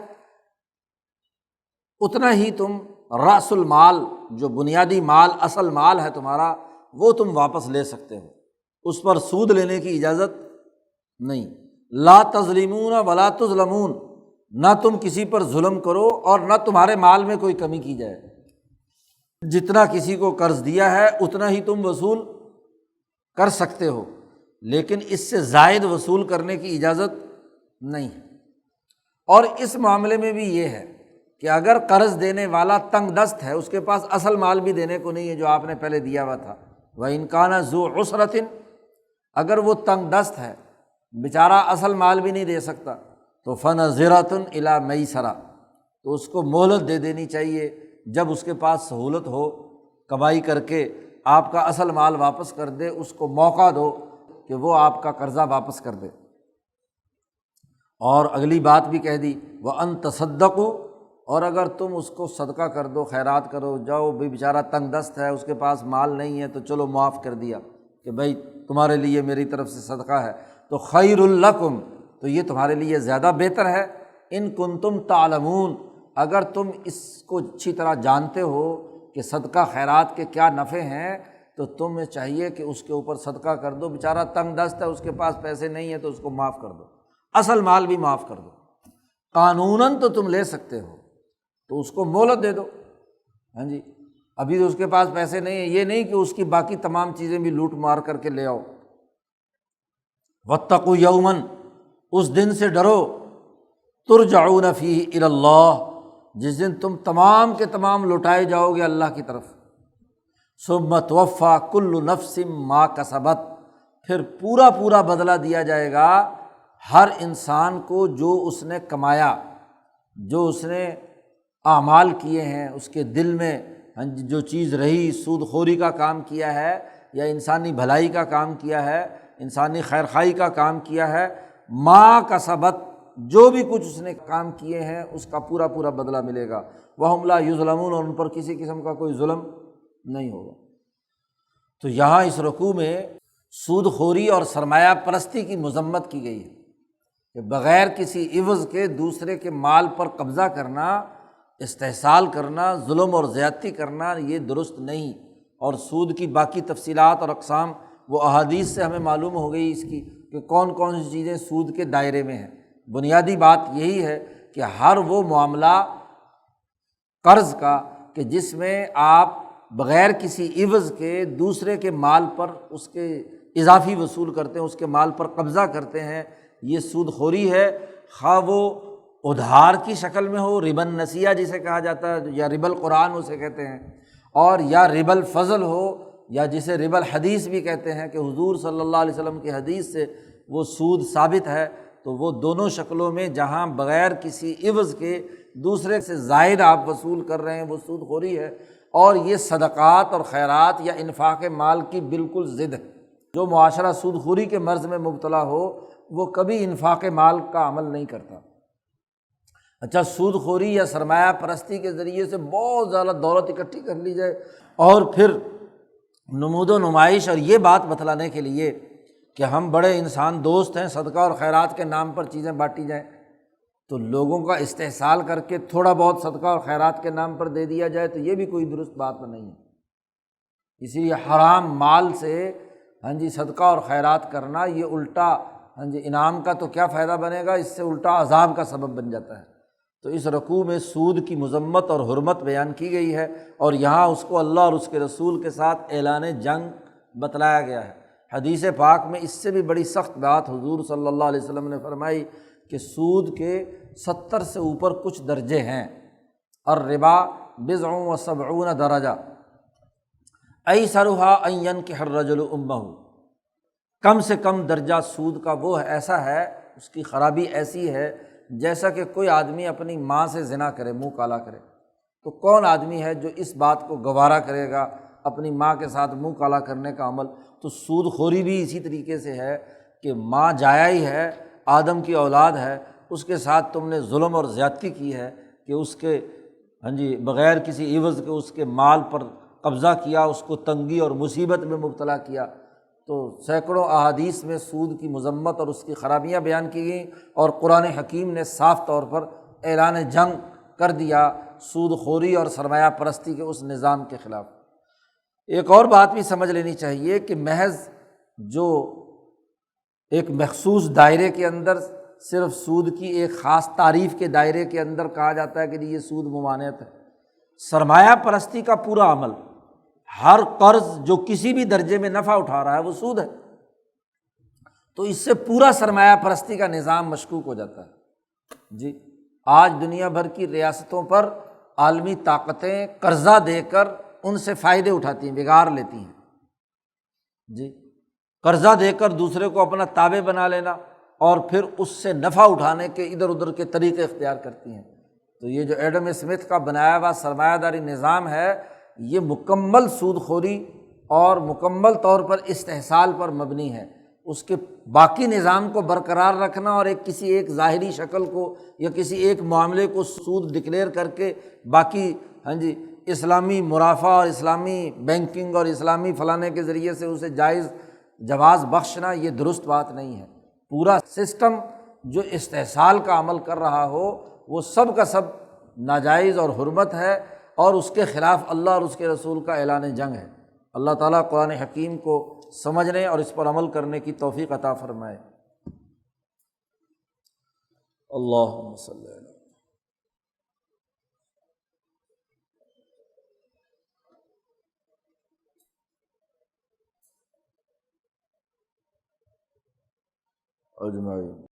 Speaker 1: اتنا ہی تم رأس المال، جو بنیادی مال اصل مال ہے تمہارا، وہ تم واپس لے سکتے ہو، اس پر سود لینے کی اجازت نہیں۔ لا تظلمون ولا تظلمون، نہ تم کسی پر ظلم کرو اور نہ تمہارے مال میں کوئی کمی کی جائے، جتنا کسی کو قرض دیا ہے اتنا ہی تم وصول کر سکتے ہو، لیکن اس سے زائد وصول کرنے کی اجازت نہیں ہے۔ اور اس معاملے میں بھی یہ ہے کہ اگر قرض دینے والا تنگ دست ہے، اس کے پاس اصل مال بھی دینے کو نہیں ہے جو آپ نے پہلے دیا ہوا تھا، وَإِنْ كَانَ ذُو عُسْرَةٍ، اگر وہ تنگ دست ہے، بیچارہ اصل مال بھی نہیں دے سکتا، تو فَنَظِرَةٌ إِلَىٰ مَيْسَرَةٍ، تو اس کو مہلت دے دینی چاہیے، جب اس کے پاس سہولت ہو کمائی کر کے آپ کا اصل مال واپس کر دے، اس کو موقع دو کہ وہ آپ کا قرضہ واپس کر دے۔ اور اگلی بات بھی کہہ دی، وَأَن تَصَدَّقُوا، اور اگر تم اس کو صدقہ کر دو، خیرات کرو، جاؤ بھی بیچارہ تنگ دست ہے، اس کے پاس مال نہیں ہے تو چلو معاف کر دیا کہ بھائی تمہارے لیے میری طرف سے صدقہ ہے، تو خیر لکم، تو یہ تمہارے لیے زیادہ بہتر ہے، ان کنتم تعلمون، اگر تم اس کو اچھی طرح جانتے ہو کہ صدقہ خیرات کے کیا نفع ہیں، تو تمہیں چاہیے کہ اس کے اوپر صدقہ کر دو، بیچارہ تنگ دست ہے، اس کے پاس پیسے نہیں ہیں تو اس کو معاف کر دو، اصل مال بھی معاف کر دو، قانوناً تو تم لے سکتے ہو تو اس کو مہلت دے دو، ہاں جی، ابھی تو اس کے پاس پیسے نہیں ہیں، یہ نہیں کہ اس کی باقی تمام چیزیں بھی لوٹ مار کر کے لے آؤ۔ واتقوا یوما، اس دن سے ڈرو، ترجعون فیہ الی اللہ، جس دن تم تمام کے تمام لوٹائے جاؤ گے اللہ کی طرف، ثم توفی کل نفس ما کسبت، پھر پورا بدلہ دیا جائے گا ہر انسان کو جو اس نے کمایا، جو اس نے اعمال کیے ہیں، اس کے دل میں جو چیز رہی، سود خوری کا کام کیا ہے یا انسانی بھلائی کا کام کیا ہے، انسانی خیرخواہی کا کام کیا ہے، ما کسبت، جو بھی کچھ اس نے کام کیے ہیں اس کا پورا بدلہ ملے گا، وہم لا یظلمون، اور ان پر کسی قسم کا کوئی ظلم نہیں ہوگا۔ تو یہاں اس رکوع میں سود خوری اور سرمایہ پرستی کی مذمت کی گئی ہے کہ بغیر کسی عوض کے دوسرے کے مال پر قبضہ کرنا، استحصال کرنا، ظلم اور زیادتی کرنا، یہ درست نہیں۔ اور سود کی باقی تفصیلات اور اقسام وہ احادیث سے ہمیں معلوم ہو گئی اس کی کہ کون کون سی چیزیں سود کے دائرے میں ہیں۔ بنیادی بات یہی ہے کہ ہر وہ معاملہ قرض کا کہ جس میں آپ بغیر کسی عوض کے دوسرے کے مال پر اس کے اضافی وصول کرتے ہیں، اس کے مال پر قبضہ کرتے ہیں، یہ سود خوری ہے، خواہ وہ ادھار کی شکل میں ہو، ربا النسیہ جسے کہا جاتا ہے یا ربا القرآن اسے کہتے ہیں، اور یا ربا الفضل ہو، یا جسے ربا الحدیث بھی کہتے ہیں کہ حضور صلی اللہ علیہ وسلم کی حدیث سے وہ سود ثابت ہے۔ تو وہ دونوں شکلوں میں جہاں بغیر کسی عوض کے دوسرے سے زائد آپ وصول کر رہے ہیں وہ سود خوری ہے، اور یہ صدقات اور خیرات یا انفاق مال کی بالکل ضد ہے۔ جو معاشرہ سود خوری کے مرض میں مبتلا ہو وہ کبھی انفاق مال کا عمل نہیں کرتا۔ اچھا، سود خوری یا سرمایہ پرستی کے ذریعے سے بہت زیادہ دولت اکٹھی کر لی جائے اور پھر نمود و نمائش اور یہ بات بتلانے کے لیے کہ ہم بڑے انسان دوست ہیں، صدقہ اور خیرات کے نام پر چیزیں بانٹی جائیں، تو لوگوں کا استحصال کر کے تھوڑا بہت صدقہ اور خیرات کے نام پر دے دیا جائے تو یہ بھی کوئی درست بات نہیں ہے۔ اسی لیے حرام مال سے صدقہ اور خیرات کرنا یہ الٹا انعام کا تو کیا فائدہ بنے گا، اس سے الٹا عذاب کا سبب بن جاتا ہے۔ تو اس رکوع میں سود کی مذمت اور حرمت بیان کی گئی ہے، اور یہاں اس کو اللہ اور اس کے رسول کے ساتھ اعلان جنگ بتلایا گیا ہے۔ حدیث پاک میں اس سے بھی بڑی سخت بات حضور صلی اللہ علیہ وسلم نے فرمائی کہ سود کے 70 سے اوپر کچھ درجے ہیں، اور ربا 70 درجہ، ایسرها ان ينكح الرجل امه، کم سے کم درجہ سود کا وہ ایسا ہے، اس کی خرابی ایسی ہے جیسا کہ کوئی آدمی اپنی ماں سے زنا کرے، منہ کالا کرے۔ تو کون آدمی ہے جو اس بات کو گوارا کرے گا، اپنی ماں کے ساتھ منہ کالا کرنے کا عمل؟ تو سود خوری بھی اسی طریقے سے ہے کہ ماں جایا ہی ہے، آدم کی اولاد ہے، اس کے ساتھ تم نے ظلم اور زیادتی کی ہے کہ اس کے بغیر کسی عوض کے اس کے مال پر قبضہ کیا، اس کو تنگی اور مصیبت میں مبتلا کیا۔ تو سینکڑوں احادیث میں سود کی مذمت اور اس کی خرابیاں بیان کی گئیں، اور قرآن حکیم نے صاف طور پر اعلان جنگ کر دیا سود خوری اور سرمایہ پرستی کے اس نظام کے خلاف۔ ایک اور بات بھی سمجھ لینی چاہیے کہ محض جو ایک مخصوص دائرے کے اندر صرف سود کی ایک خاص تعریف کے دائرے کے اندر کہا جاتا ہے کہ یہ سود ممانعت ہے، سرمایہ پرستی کا پورا عمل، ہر قرض جو کسی بھی درجے میں نفع اٹھا رہا ہے وہ سود ہے، تو اس سے پورا سرمایہ پرستی کا نظام مشکوک ہو جاتا ہے۔ جی آج دنیا بھر کی ریاستوں پر عالمی طاقتیں قرضہ دے کر ان سے فائدے اٹھاتی ہیں، بگاڑ لیتی ہیں۔ جی قرضہ دے کر دوسرے کو اپنا تابع بنا لینا اور پھر اس سے نفع اٹھانے کے ادھر ادھر کے طریقے اختیار کرتی ہیں۔ تو یہ جو ایڈم اسمتھ کا بنایا ہوا سرمایہ داری نظام ہے، یہ مکمل سود خوری اور مکمل طور پر استحصال پر مبنی ہے۔ اس کے باقی نظام کو برقرار رکھنا اور کسی ایک ظاہری شکل کو یا کسی ایک معاملے کو سود ڈکلیئر کر کے باقی اسلامی مرافع اور اسلامی بینکنگ اور اسلامی فلانے کے ذریعے سے اسے جائز جواز بخشنا، یہ درست بات نہیں ہے۔ پورا سسٹم جو استحصال کا عمل کر رہا ہو وہ سب کا سب ناجائز اور حرمت ہے، اور اس کے خلاف اللہ اور اس کے رسول کا اعلان جنگ ہے۔ اللہ تعالیٰ قرآن حکیم کو سمجھنے اور اس پر عمل کرنے کی توفیق عطا فرمائے۔ اللہم صلی علی اجمعین۔